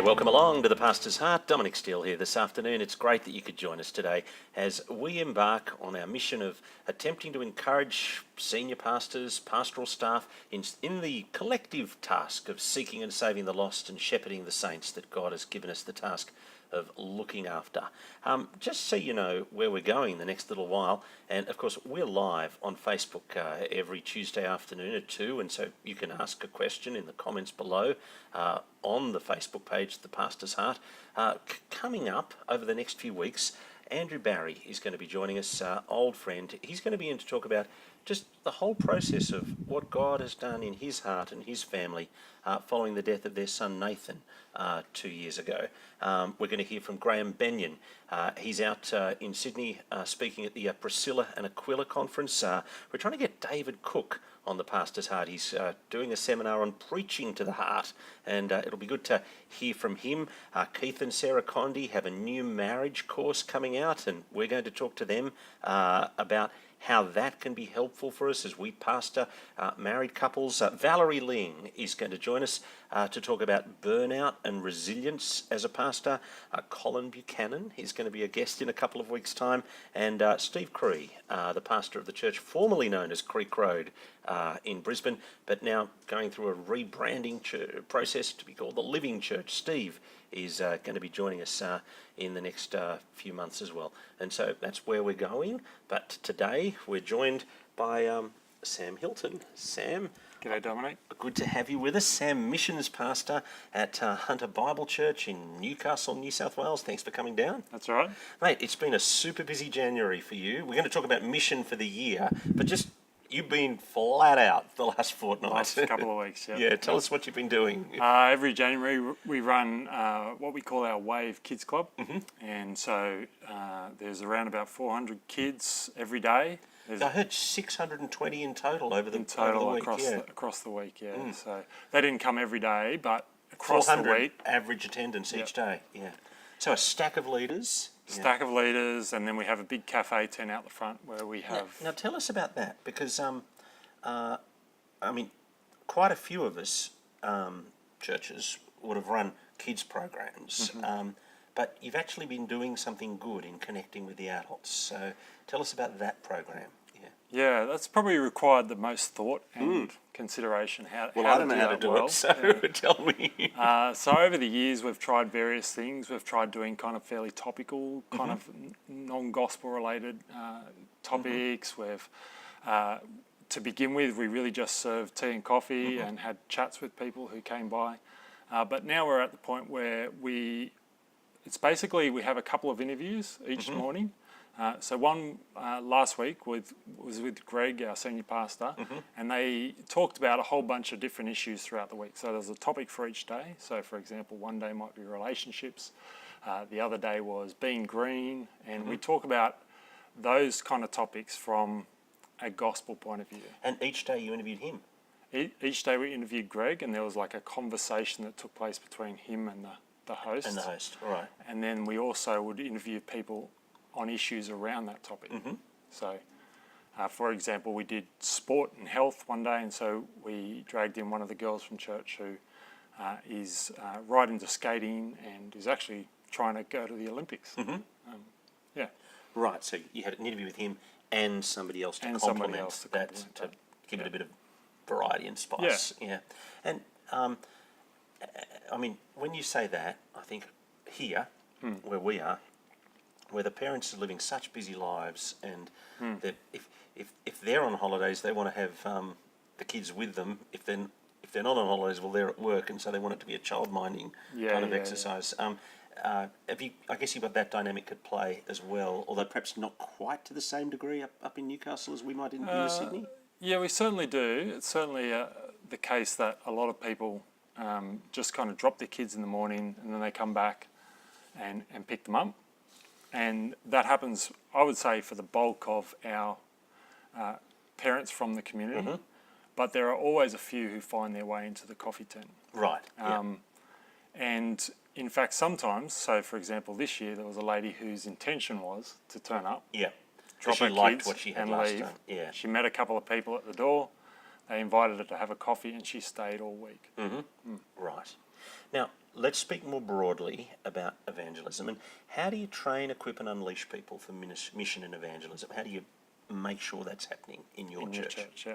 Hey, welcome along to the Pastor's Heart. Dominic Steele here this afternoon. It's great that you could join us today as we embark on our mission of attempting to encourage senior pastors, pastoral staff in the collective task of seeking and saving the lost and shepherding the saints that God has given us the task of looking after. Just so you know where we're going the next little while, and of course we're live on Facebook every Tuesday afternoon at 2, and so you can ask a question in the comments below on the Facebook page, The Pastor's Heart. Coming up over the next few weeks, Andrew Barry is going to be joining us, old friend. He's going to be in to talk about just the whole process of what God has done in his heart and his family following the death of their son Nathan 2 years ago. We're going to hear from Graham Benyon. He's out in Sydney speaking at the Priscilla and Aquila conference. We're trying to get David Cook on the Pastor's Heart. He's doing a seminar on preaching to the heart, and it'll be good to hear from him. Keith and Sarah Condy have a new marriage course coming out, and we're going to talk to them about how that can be helpful for us as we pastor married couples. Valerie Ling is going to join us to talk about burnout and resilience as a pastor. Colin Buchanan is going to be a guest in a couple of weeks' time. And Steve Cree, the pastor of the church formerly known as Creek Road in Brisbane, but now going through a rebranding process to be called the Living Church. Steve is going to be joining us in the next few months as well. And so that's where we're going. But today we're joined by Sam Hilton. Sam. G'day, Dominic. Good to have you with us. Sam, missions pastor at Hunter Bible Church in Newcastle, New South Wales. Thanks for coming down. That's all right. Mate, it's been a super busy January for you. We're going to talk about mission for the year, but just you've been flat out the last fortnight. Last couple of weeks, yeah. Yeah, tell us what you've been doing. Every January we run what we call our Wave Kids Club. Mm-hmm. And so there's around about 400 kids every day. I heard 620 in total over the week. Across the week, yeah. So they didn't come every day, but across the week. Average attendance each day, yeah. So a stack of leaders. Stack of leaders, and then we have a big cafe tent out the front where we have... Now tell us about that, because, I mean, quite a few of us, churches, would have run kids programs, but you've actually been doing something good in connecting with the adults. So tell us about that program. Yeah, that's probably required the most thought and consideration. I don't know how to do it, so tell me. So over the years, we've tried various things. We've tried doing kind of fairly topical, kind of non-gospel related topics. We've, to begin with, we really just served tea and coffee and had chats with people who came by. But now we're at the point where it's basically we have a couple of interviews each morning. So one last week was with Greg, our senior pastor, and they talked about a whole bunch of different issues throughout the week. So there's a topic for each day. So for example, one day might be relationships, the other day was being green, and we talk about those kind of topics from a gospel point of view. And each day you interviewed him? Each day we interviewed Greg, and there was like a conversation that took place between him and the host. And the host, all right. And then we also would interview people on issues around that topic. So, for example, we did sport and health one day, and so we dragged in one of the girls from church who is right into skating and is actually trying to go to the Olympics. Yeah. Right, so you had an interview with him and somebody else to complement that, to give it a bit of variety and spice. Yeah. And, I mean, when you say that, I think here, where we are, where the parents are living such busy lives, and that if they're on holidays, they want to have the kids with them. If they're not on holidays, well, they're at work, and so they want it to be a child-minding kind of exercise. I guess you've got that dynamic at play as well, although perhaps not quite to the same degree up in Newcastle as we might in Sydney. Yeah, we certainly do. It's certainly the case that a lot of people just kind of drop their kids in the morning, and then they come back and pick them up. And that happens, I would say, for the bulk of our parents from the community. But there are always a few who find their way into the coffee tent. Right. And in fact, sometimes, so for example, this year there was a lady whose intention was to turn up, drop her kids what she had and last leave. time. Yeah. She met a couple of people at the door. They invited her to have a coffee, and she stayed all week. Right. Now, let's speak more broadly about evangelism. And how do you train, equip, and unleash people for mission and evangelism? How do you make sure that's happening in your church?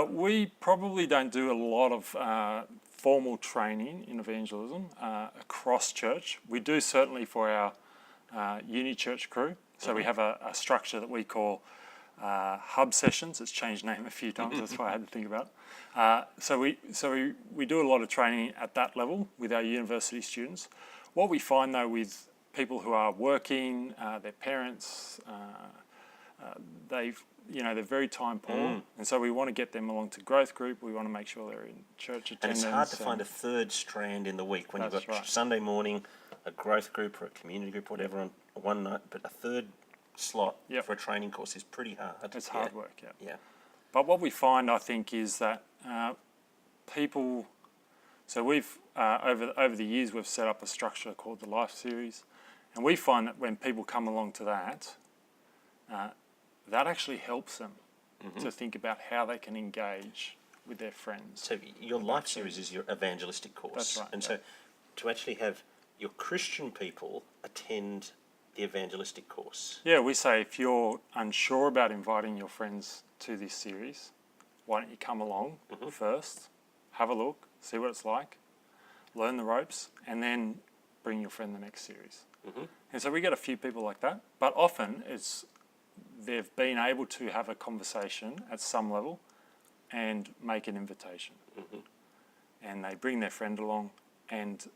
We probably don't do a lot of formal training in evangelism across church. We do certainly for our Unichurch crew. So we have a structure that we call hub sessions. It's changed name a few times. That's why I had to think about it. So we do a lot of training at that level with our university students. What we find though with people who are working, their parents, they're very time poor, and so we want to get them along to growth group. We want to make sure they're in church attendance. And it's hard to find a third strand in the week when you've got Sunday morning, a growth group or a community group, whatever, on one night, but a third slot for a training course is pretty hard. It's hard work, Yeah. But what we find, I think, is that people. So we've over the years we've set up a structure called the Life Series, and we find that when people come along to that, that actually helps them to think about how they can engage with their friends. So your Life Series is your evangelistic course. That's right. And so to actually have your Christian people attend the evangelistic course. Yeah, we say if you're unsure about inviting your friends to this series, why don't you come along first, have a look, see what it's like, learn the ropes, and then bring your friend the next series. And so we get a few people like that, but often they've been able to have a conversation at some level and make an invitation. And they bring their friend along, and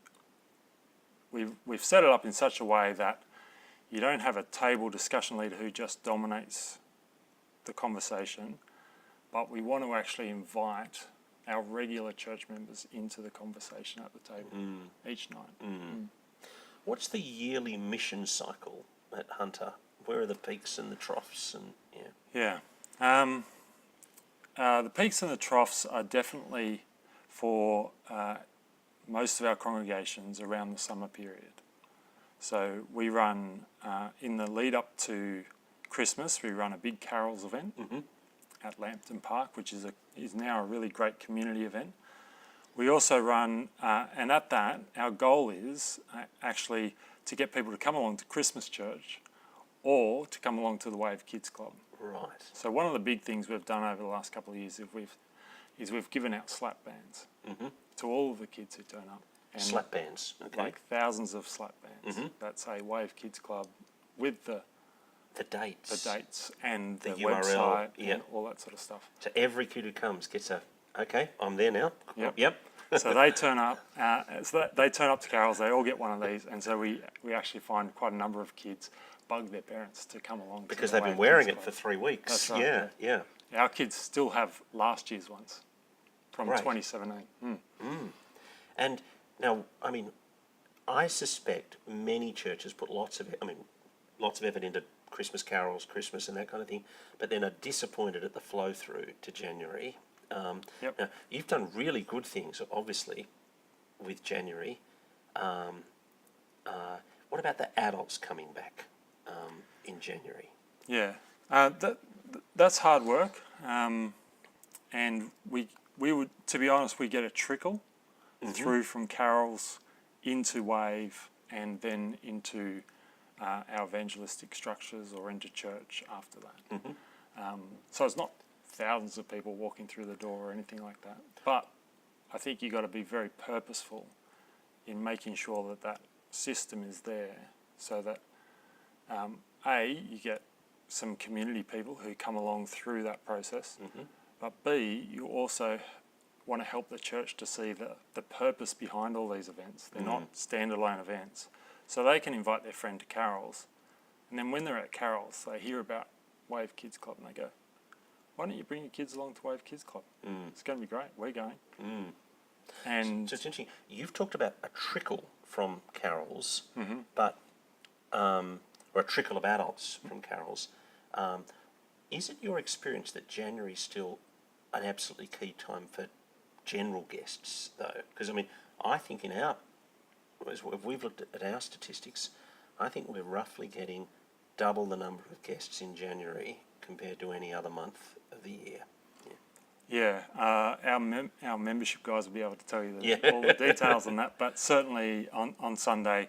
we've set it up in such a way that you don't have a table discussion leader who just dominates the conversation, but we want to actually invite our regular church members into the conversation at the table each night. What's the yearly mission cycle at Hunter? Where are the peaks and the troughs? And the peaks and the troughs are definitely for most of our congregations around the summer period. So we run, in the lead up to Christmas, we run a big carols event at Lambton Park, which is now a really great community event. We also run, and at that, our goal is actually to get people to come along to Christmas church or to come along to the Wave Kids Club. Right. So one of the big things we've done over the last couple of years is we've given out slap bands to all of the kids who turn up. And slap bands, okay. Like thousands of slap bands. That's a Wave Kids Club with the dates and the URL, website and all that sort of stuff. So every kid who comes gets okay, I'm there now. Yep. So they turn up. They turn up to carols. They all get one of these, and so we actually find quite a number of kids bug their parents to come along because they've been wearing it for 3 weeks. That's right. Yeah. Our kids still have last year's ones from 2017. And now, I mean, I suspect many churches put lots of effort into Christmas carols, Christmas and that kind of thing, but then are disappointed at the flow through to January. Now, you've done really good things, obviously, with January. What about the adults coming back in January? Yeah, that's hard work, and we would, to be honest, we get a trickle through from carols into Wave and then into our evangelistic structures or into church after that. So it's not thousands of people walking through the door or anything like that, but I think you've got to be very purposeful in making sure that system is there so that you get some community people who come along through that process, but B, you also want to help the church to see the purpose behind all these events. They're not standalone events. So they can invite their friend to carols, and then when they're at carols, they hear about Wave Kids Club and they go, why don't you bring your kids along to Wave Kids Club? It's going to be great. We're going. And so it's interesting. You've talked about a trickle from carols, but or a trickle of adults from carols. Is it your experience that January is still an absolutely key time for general guests, though? Because, I mean, I think if we've looked at our statistics, I think we're roughly getting double the number of guests in January compared to any other month of the year. Yeah, our membership guys will be able to tell you Yeah. all the details on that. But certainly on Sunday,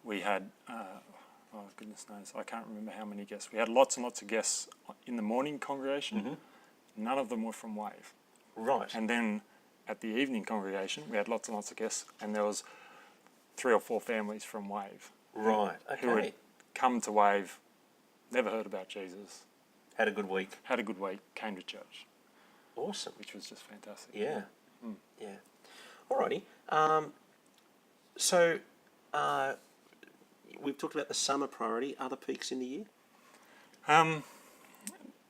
we had, oh goodness knows, I can't remember how many guests. We had lots and lots of guests in the morning congregation. None of them were from Wave. Right. And then at the evening congregation, we had lots and lots of guests, and there was 3 or 4 families from Wave. Right. Who had Okay. come to Wave, never heard about Jesus, Had a good week. had a good week, came to church, Awesome. which was just fantastic. Yeah. Yeah. Alrighty. So, we've talked about the summer priority. Other peaks in the year?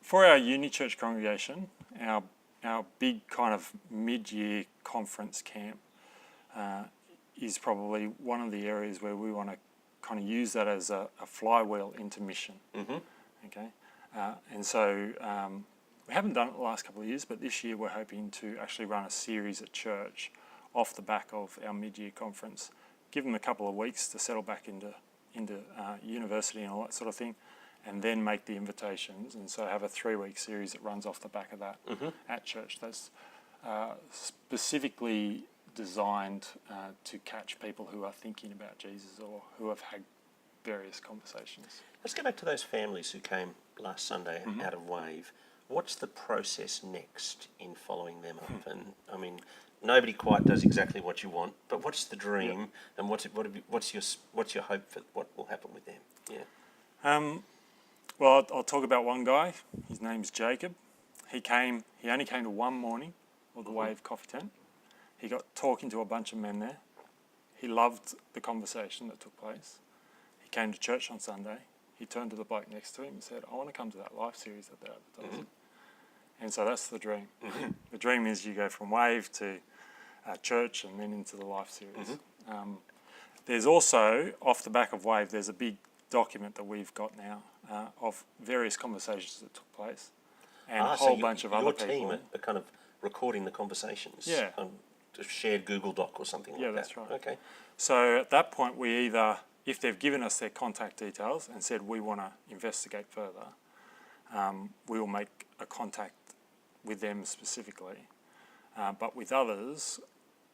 For our Unichurch congregation, our big kind of mid-year conference camp is probably one of the areas where we want to kind of use that as a flywheel into mission. Okay, and so we haven't done it the last couple of years, but this year we're hoping to actually run a series at church off the back of our mid-year conference. Give them a couple of weeks to settle back into university and all that sort of thing, and then make the invitations, and so have a 3-week series that runs off the back of that at church. That's specifically designed to catch people who are thinking about Jesus or who have had various conversations. Let's go back to those families who came last Sunday out of Wave. What's the process next in following them up? And I mean, nobody quite does exactly what you want, but what's the dream, and what's your hope for what will happen with them? Yeah. Well, I'll talk about one guy. His name's Jacob. He only came to one morning of the Wave coffee tent. He got talking to a bunch of men there. He loved the conversation that took place. He came to church on Sunday. He turned to the bloke next to him and said, I want to come to that life series that they're advertising. And so that's the dream. The dream is you go from Wave to church and then into the life series. There's also, off the back of Wave, there's a big document that we've got now of various conversations that took place and a whole bunch of other people. Your team are kind of recording the conversations on a shared Google Doc or something like that. Yeah, that's right. Okay. So at that point, we either, if they've given us their contact details and said we want to investigate further, we will make a contact with them specifically. But with others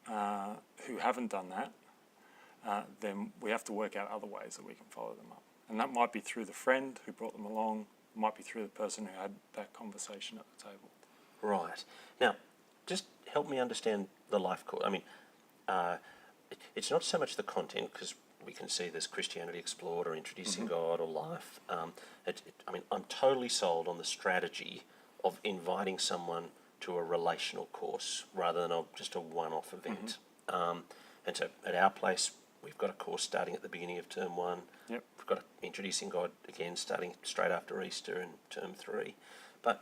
who haven't done that, then we have to work out other ways that we can follow them up. And that might be through the friend who brought them along, might be through the person who had that conversation at the table. Right. Now, just help me understand the life course. I mean, it's not so much the content, because we can see there's Christianity Explored or Introducing God or Life. I mean, I'm totally sold on the strategy of inviting someone to a relational course rather than just a one-off event. And so at our place, we've got a course starting at the beginning of term 1. Yep. We've got Introducing God again starting straight after Easter in term 3. But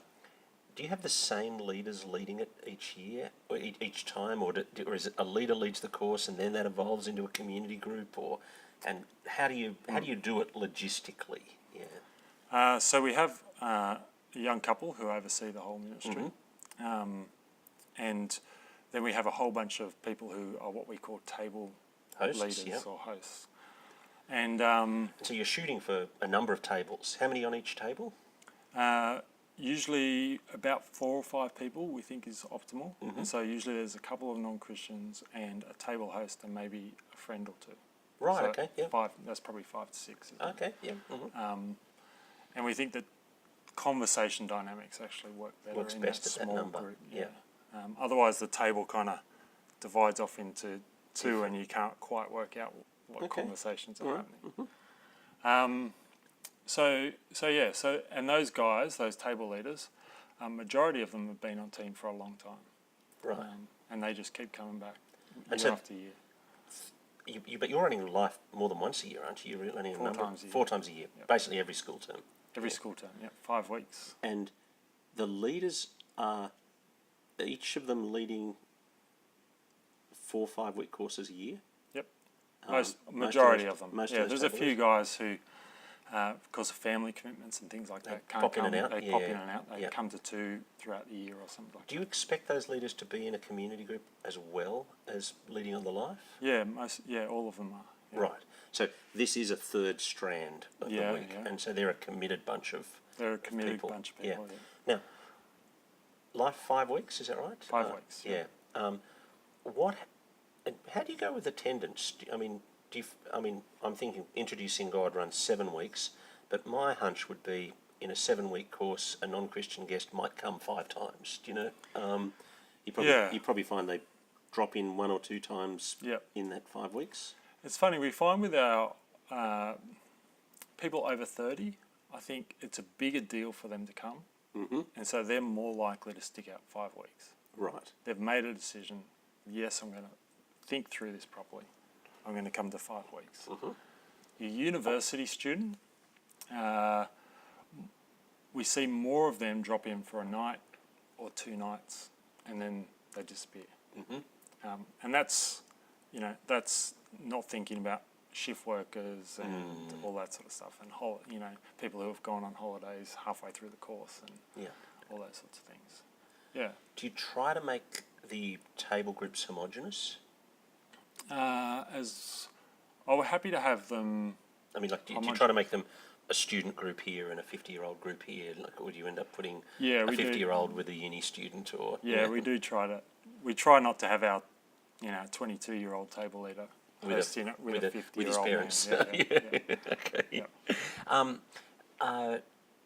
do you have the same leaders leading it each year or each time, or is it a leader leads the course and then that evolves into a community group, and how do you do it logistically? Yeah. So we have a young couple who oversee the whole ministry, and then we have a whole bunch of people who are what we call table Hosts, leaders or hosts. And so you're shooting for a number of tables. How many on each table? Usually about 4 or 5 people we think is optimal. And so usually there's a couple of non-Christians and a table host and maybe a friend or 2. Right, So okay, yeah. 5, that's probably 5 to 6. Isn't it? Okay, yeah. And we think that conversation dynamics actually work better Works in best that at that small number, group. yeah. Otherwise the table kind of divides off into 2 and you can't quite work out what conversations are happening. And those guys, those table leaders, majority of them have been on team for a long time. Right. And they just keep coming back And year so after year. But you're running Life more than once a year, aren't you? You're running 4 times a year. 4 times a year, Yep. basically every school term. Every school term, 5 weeks. And the leaders are each of them leading 4 5-week courses a year? Yep. Most Majority of of them. most of Yeah, those there's a table few guys who, because of family commitments and things like that, can't pop in come. and out, They yeah, pop in and out. They yeah. come to 2 throughout the year or something like that. Do you expect those leaders to be in a community group as well as leading on the Life? Yeah, all of them are. Yeah. Right. So this is a third strand of the week, Yeah. and so they're a committed bunch of They're a committed people. bunch of people. Yeah. Now, Life 5 weeks, is that right? 5 weeks. Yeah. What? How do you go with attendance? I mean, I'm thinking introducing God runs 7 weeks, but my hunch would be in a 7-week course, a non-Christian guest might come 5 times. Do you know? You probably find they drop in 1 or 2 times in that 5 weeks. It's funny, we find with our people over 30, I think it's a bigger deal for them to come. Mm-hmm. And so they're more likely to stick out 5 weeks. Right. They've made a decision, yes, I'm going to think through this properly. I'm going to come to 5 weeks. Mm-hmm. Your university student, we see more of them drop in for a night or 2 nights and then they disappear. Mm-hmm. And that's not thinking about shift workers and all that sort of stuff, and people who have gone on holidays halfway through the course and all those sorts of things. Yeah. Do you try to make the table groups homogenous? We're happy to have them. I mean, like, do you try to make them a student group here and a 50-year-old group here? Like, or do you end up putting a 50-year-old with a uni student? Or we do try to. We try not to have our 22-year-old table leader with a 50-year-old with his parents. Okay. Yeah.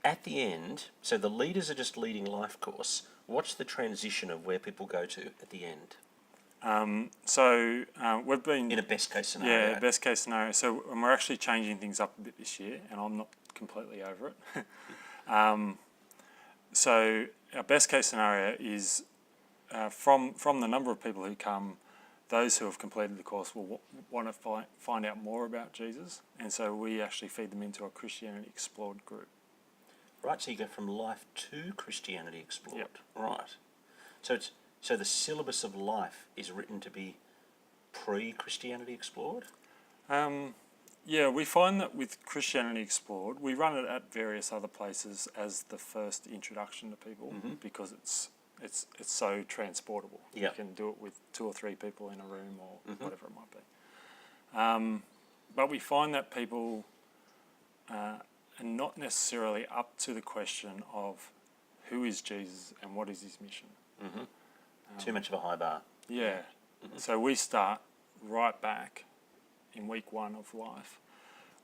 At the end, so the leaders are just leading life course. What's the transition of where people go to at the end? We've been in a best case scenario. Yeah, best case scenario. So we're actually changing things up a bit this year, and I'm not completely over it. So our best case scenario is from the number of people who come, those who have completed the course will want to find out more about Jesus, and so we actually feed them into a Christianity Explored group. Right, so you go from life to Christianity Explored. Yep. Right. So the syllabus of life is written to be pre-Christianity Explored? We find that with Christianity Explored, we run it at various other places as the first introduction to people because it's so transportable. Yep. You can do it with 2 or 3 people in a room or whatever it might be. But we find that people are not necessarily up to the question of who is Jesus and what is his mission. Mm-hmm. Too much of a high bar. Yeah. Mm-hmm. So we start right back in week 1 of life.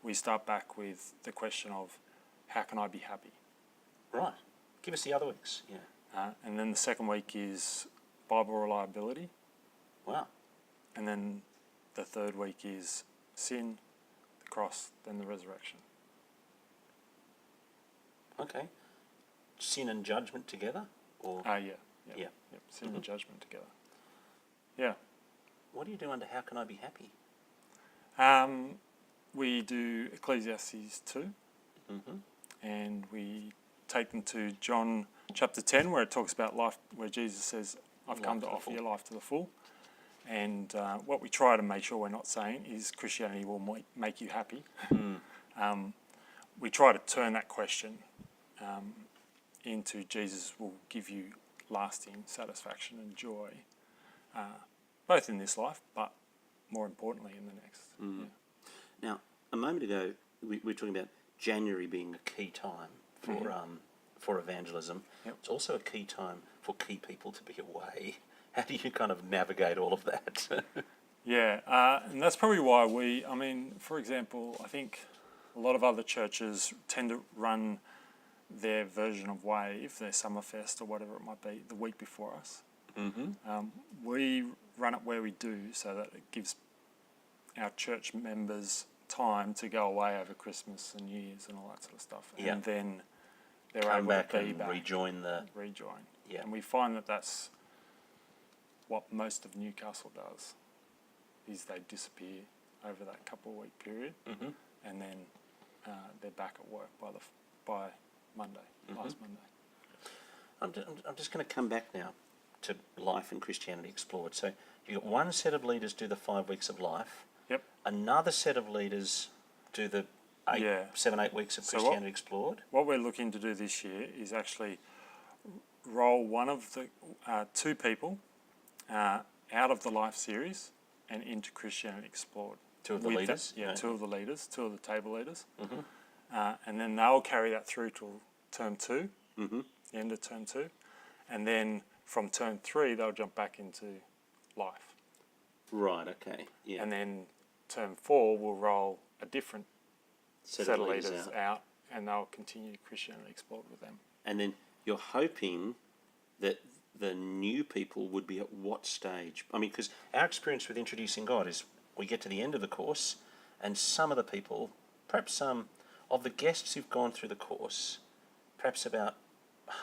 We start back with the question of how can I be happy? Right. Give us the other weeks. Yeah. And then the second week is Bible reliability. Wow. And then the third week is sin, the cross, then the resurrection. Okay. Sin and judgment together? Or Yeah. Sin and judgment together. Yeah. What do you do under How Can I Be Happy? We do Ecclesiastes 2, and we take them to John chapter 10, where it talks about life, where Jesus says, I've come to offer you life to the full. And what we try to make sure we're not saying is Christianity will make you happy. We try to turn that question into Jesus will give you lasting satisfaction and joy, both in this life, but more importantly in the next. Yeah. Now, a moment ago, we were talking about January being a key time for evangelism. Yep. It's also a key time for key people to be away. How do you kind of navigate all of that? And that's probably why for example, I think a lot of other churches tend to run their version of Wave, their Summerfest or whatever it might be, the week before us. We run it where we do so that it gives our church members time to go away over Christmas and New Year's and all that sort of stuff. Yeah. And then they're Come able back to be and back. rejoin. Yeah. And we find that that's what most of Newcastle does, is they disappear over that couple of week period, and then they're back at work by Monday, last Monday. I'm just going to come back now to life and Christianity Explored. So you've got one set of leaders do the 5 weeks of life. Yep. Another set of leaders do the 7-8 weeks of Christianity Explored. What we're looking to do this year is actually roll one of the 2 people out of the Life series and into Christianity Explored. 2 of the leaders? 2 of the leaders, 2 of the table leaders. And then they'll carry that through till term 2, the end of term 2. and then from term 3 they'll jump back into life, Right, okay, yeah. and then term 4 will roll a different Set set of of leaders leaders out, and they'll continue Christianity Explored with them. And then you're hoping that the new people would be at what stage? I mean, because our experience with Introducing God is we get to the end of the course, and some of the people, perhaps some of the guests who've gone through the course, perhaps about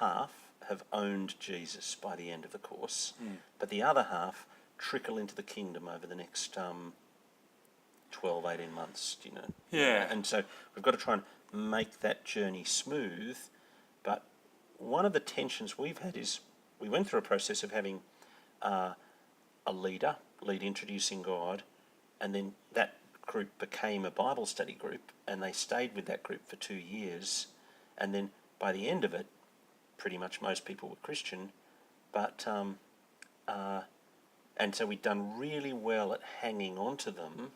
half have owned Jesus by the end of the course, but the other half trickle into the kingdom over the next 12, 18 months, you know. Yeah. And so we've got to try and make that journey smooth. But one of the tensions we've had is we went through a process of having a lead Introducing God, and then that group became a Bible study group, and they stayed with that group for 2 years, and then by the end of it, pretty much most people were Christian, but and so we'd done really well at hanging on to them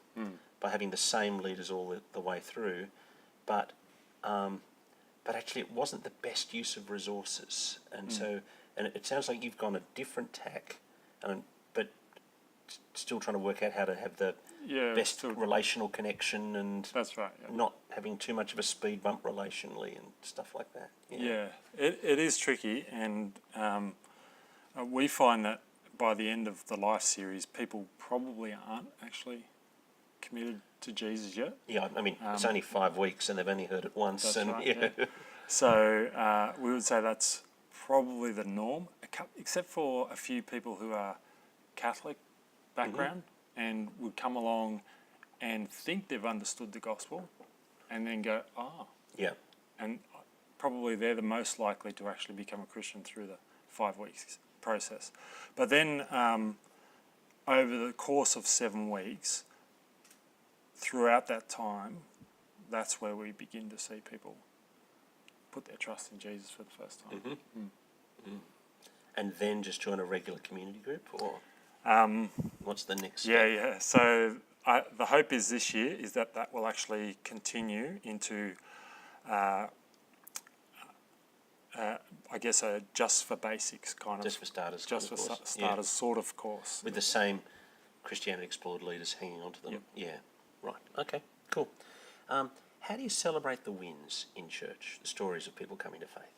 by having the same leaders all the way through, but actually it wasn't the best use of resources, and so it sounds like you've gone a different tack, but still trying to work out how to have the best relational connection, and That's right. Yeah. not having too much of a speed bump relationally and stuff like that. Yeah, it is tricky, and we find that by the end of the Life series, people probably aren't actually committed to Jesus yet. Yeah, I mean, it's only 5 weeks and they've only heard it once. That's and right, yeah. yeah. So we would say that's probably the norm, except for a few people who are Catholic background and would come along and think they've understood the gospel and then go, Yeah. and probably they're the most likely to actually become a Christian through the 5 weeks process. But then over the course of 7 weeks, throughout that time, that's where we begin to see people put their trust in Jesus for the first time. And then just join a regular community group, or what's the next step? Yeah. So the hope is this year is that will actually continue into, I guess, a just for basics kind of. Just for starters. Just for starters sort of course. With the same Christianity Explored leaders hanging on to them. Yep. Yeah. Right. Okay. Cool. How do you celebrate the wins in church? The stories of people coming to faith.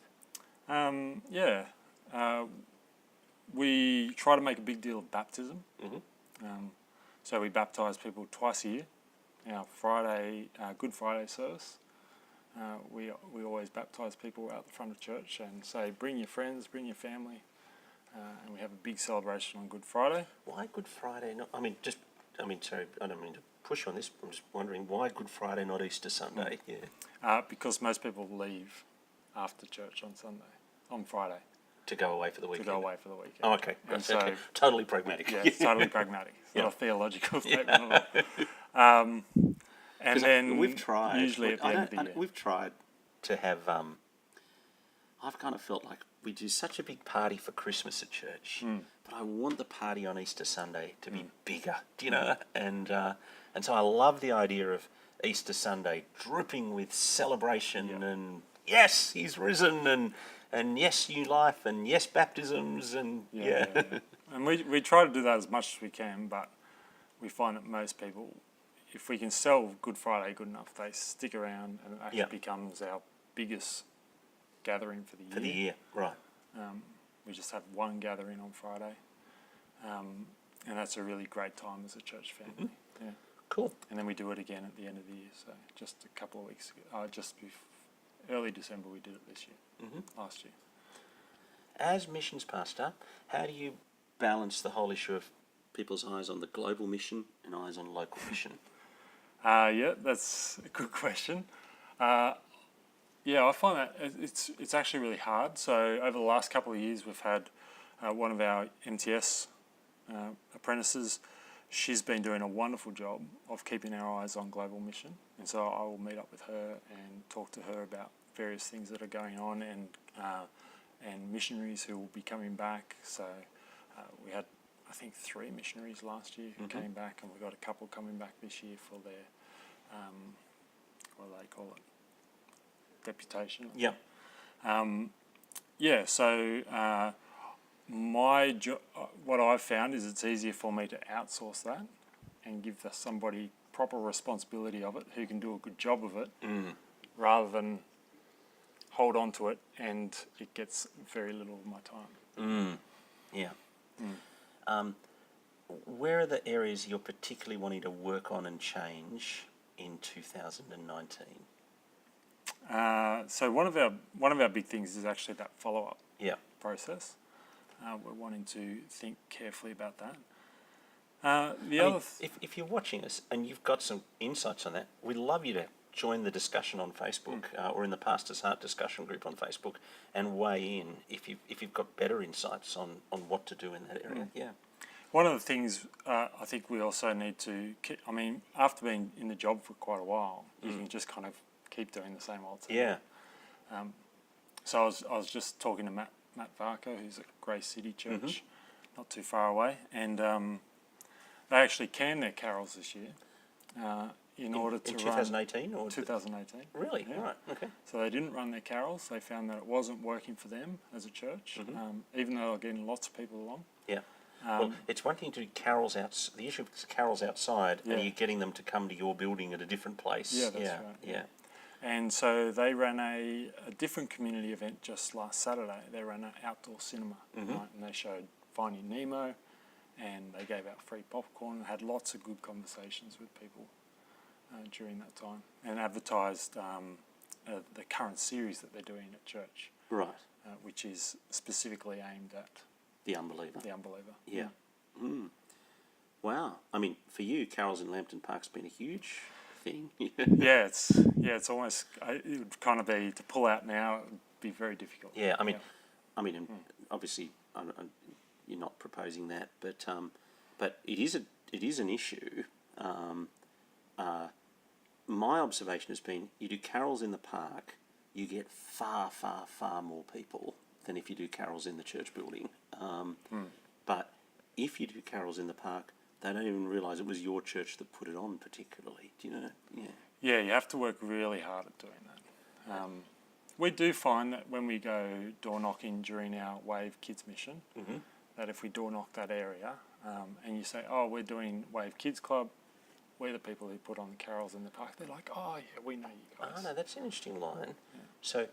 We try to make a big deal of baptism. So we baptise people twice a year. Our Good Friday service, we always baptise people out the front of church and say, bring your friends, bring your family, and we have a big celebration on Good Friday. Why Good Friday? Sorry, I don't mean to push on this. I'm just wondering, why Good Friday, not Easter Sunday? Yeah. Because most people leave after church on Friday. To go away for the weekend. Oh, okay. And So, okay. Totally pragmatic. Yeah, it's totally pragmatic. It's not a theological statement at all. And then we've tried. Usually at the end of the year. We've tried to have. I've kind of felt like we do such a big party for Christmas at church, but I want the party on Easter Sunday to be bigger. Do you know? And so I love the idea of Easter Sunday dripping with celebration and yes, he's risen, and yes, new life, and yes, baptisms, and And we try to do that as much as we can, but we find that most people, if we can sell Good Friday good enough, they stick around, and it actually becomes our biggest gathering for the year. For the year, right. We just have one gathering on Friday, and that's a really great time as a church family. Yeah. Cool. And then we do it again at the end of the year, so just a couple of weeks ago, early December we did it this year, last year. As missions pastor, how do you balance the whole issue of people's eyes on the global mission and eyes on local mission? That's a good question. I find that it's actually really hard. So over the last couple of years, we've had one of our MTS apprentices. She's been doing a wonderful job of keeping our eyes on global mission, and so I will meet up with her and talk to her about various things that are going on, and missionaries who will be coming back. So we had, I think, 3 missionaries last year who came back, and we've got a couple coming back this year for their, what do they call it, deputation. Yeah. So what I've found is it's easier for me to outsource that and give somebody proper responsibility of it who can do a good job of it, rather than hold on to it and it gets very little of my time. Yeah. Where are the areas you're particularly wanting to work on and change in 2019? So one of our big things is actually that follow-up Yeah. process. We're wanting to think carefully about that. If you're watching us and you've got some insights on that, we'd love you to join the discussion on Facebook or in the Pastor's Heart discussion group on Facebook and weigh in if you've got better insights on what to do in that area. Yeah. One of the things I think we also need to, after being in the job for quite a while, you can just kind of keep doing the same old thing. Yeah. So I was just talking to Matt Varco, who's at Grace City Church, not too far away, and they actually canned their carols this year in order to in 2018 or 2018. Really? Yeah. Right. Okay. So they didn't run their carols. They found that it wasn't working for them as a church, even though they were getting lots of people along. Yeah. Well, it's one thing to do carols out. The issue is carols outside, and you're getting them to come to your building at a different place. Yeah, that's right. Yeah. And so they ran a different community event just last Saturday. They ran an outdoor cinema night, and they showed Finding Nemo, and they gave out free popcorn and had lots of good conversations with people during that time, and advertised the current series that they're doing at church. Right. Which is specifically aimed at the unbeliever. Yeah. Wow. I mean, for you, carols in Lambton Park's been a huge thing. Yeah, it's almost, it would kind of be, to pull out now, it would be very difficult. Yeah, and obviously, you're not proposing that, but it is an issue. My observation has been, you do carols in the park, you get far, far, far more people than if you do carols in the church building. But if you do carols in the park, they don't even realise it was your church that put it on particularly. Do you know? Yeah. Yeah, you have to work really hard at doing that. We do find that when we go door knocking during our Wave Kids mission, that if we door knock that area and you say, oh, we're doing Wave Kids Club, we're the people who put on the carols in the park, they're like, oh, yeah, we know you guys. Oh, no, that's an interesting line. Yeah. So,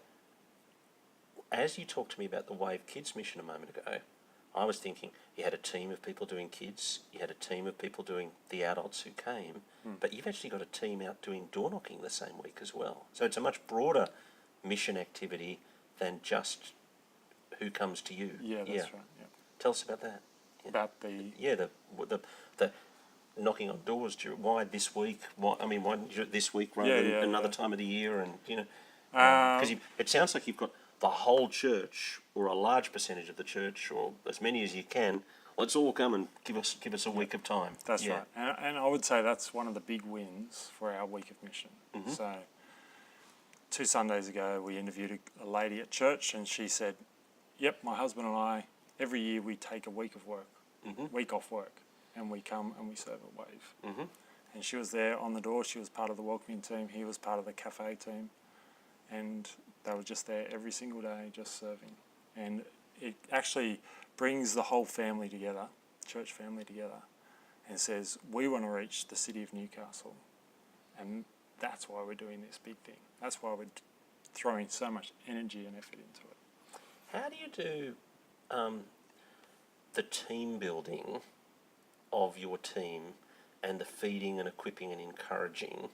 as you talked to me about the Wave Kids mission a moment ago, I was thinking you had a team of people doing kids, you had a team of people doing the adults who came, but you've actually got a team out doing door knocking the same week as well. So it's a much broader mission activity than just who comes to you. Yeah, that's right. Yeah. Tell us about that. Yeah. About the... Yeah, the knocking on doors. Why this week? Why this week rather than another time of the year? And because it sounds like you've got the whole church, or a large percentage of the church, or as many as you can. Let's all come and give us a week of time. That's right, and I would say that's one of the big wins for our week of mission. So 2 Sundays ago, we interviewed a lady at church, and she said, "Yep, my husband and I, every year we take a week of work, week off work, and we come and we serve at Wave." And she was there on the door. She was part of the welcoming team. He was part of the cafe team, and they were just there every single day, just serving. And it actually brings the whole family together, church family together, and says, we want to reach the city of Newcastle. And that's why we're doing this big thing. That's why we're throwing so much energy and effort into it. How do you do the team building of your team and the feeding and equipping and encouraging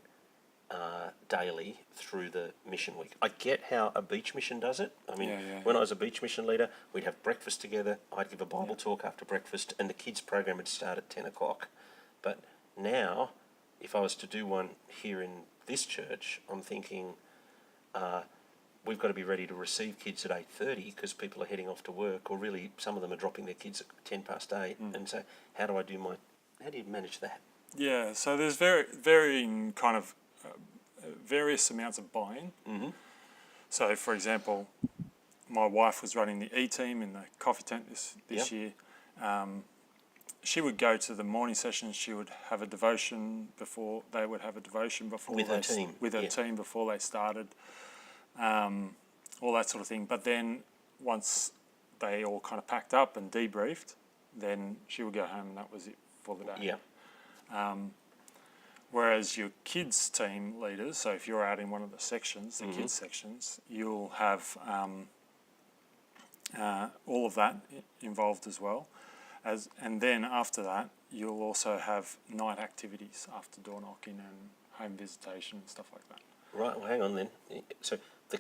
daily through the mission week? I get how a beach mission does it. When I was a beach mission leader, we'd have breakfast together. I'd give a Bible talk after breakfast, and the kids' program would start at 10 o'clock. But now, if I was to do one here in this church, I'm thinking we've got to be ready to receive kids at 8:30 because people are heading off to work, or really some of them are dropping their kids at 8:10. And so, how do you manage that? Yeah, so there's varying kind of various amounts of buy-in. So, for example, my wife was running the E-team in the coffee tent this year. She would go to the morning sessions. She would have a devotion before they would have a devotion before with her team. With her team before they started, all that sort of thing. But then once they all kind of packed up and debriefed, then she would go home and that was it for the day. Yeah. Whereas your kids team leaders, so if you're out in one of the sections, the kids sections, you'll have all of that involved as well. And then after that, you'll also have night activities after door knocking and home visitation and stuff like that. Right. Well, hang on then. So the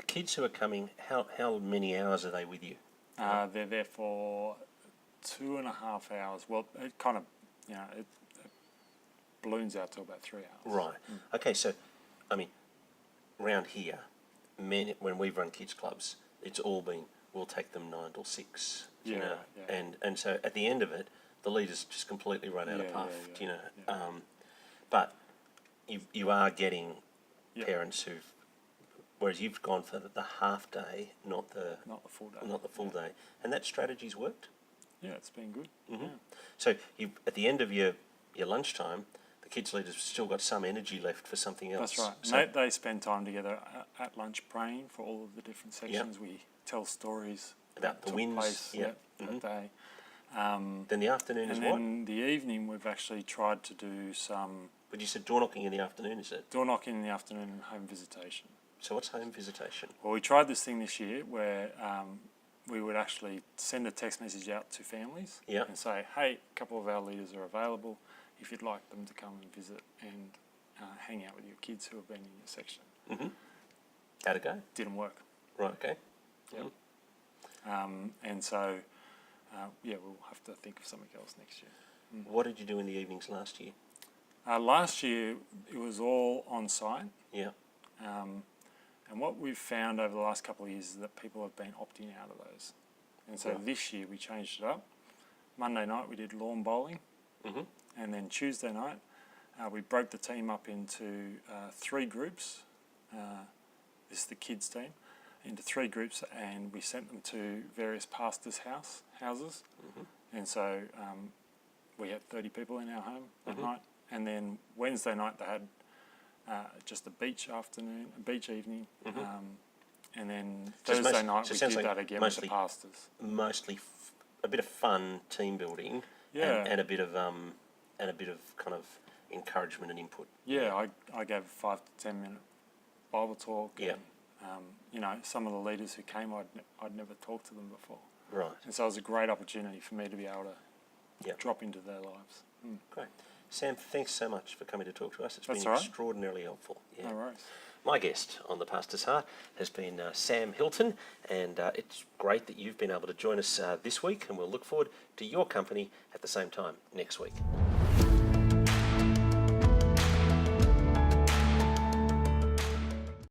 kids who are coming, how many hours are they with you? They're there for 2.5 hours. Well, it kind of, it balloons out to about 3 hours. Right. Okay. So, I mean, round here, when we've run kids clubs, it's all been, we'll take them 9 till 6. You know, yeah. And so at the end of it, the leaders just completely run out of puff. You know, yeah. But you are getting Yeah. parents who've, whereas you've gone for the half day, not the full day. not the full day, and that strategy's worked. Yeah, it's been good. Mm-hmm. So you, at the end of your lunchtime, the kids leaders have still got some energy left for something else. That's right. So, They spend time together at lunch praying for all of the different sections. We tell stories about the took wins. place Yeah. that day. Then the afternoon is And what? then the evening, we've actually tried to do some But you said door knocking in the afternoon, is it? door knocking in the afternoon and home visitation. So what's home visitation? Well, we tried this thing this year where we would actually send a text message out to families and say, hey, a couple of our leaders are available if you'd like them to come and visit and hang out with your kids who have been in your section. Mm-hmm. How'd it go? Didn't work. Right, okay. Yep. And so, we'll have to think of something else next year. What did you do in the evenings last year? Last year, it was all on site. Yeah. And what we've found over the last couple of years is that people have been opting out of those. And so this year we changed it up. Monday night we did lawn bowling. And then Tuesday night we broke the team up into 3 groups. This is the kids team. Into 3 groups, and we sent them to various pastors' houses. And so we had 30 people in our home that night. And then Wednesday night they had just a beach evening. And then Thursday night we did that again with the pastors. Mostly a bit of fun team building, and a bit of kind of encouragement and input. Yeah, I gave a 5 to 10 minute Bible talk. Yeah. And, some of the leaders who came, I'd never talked to them before. Right. And so it was a great opportunity for me to be able to drop into their lives. Great. Sam, thanks so much for coming to talk to us. It's been extraordinarily helpful. Yeah. No worries. My guest on The Pastor's Heart has been Sam Hilton, and it's great that you've been able to join us this week, and we'll look forward to your company at the same time next week.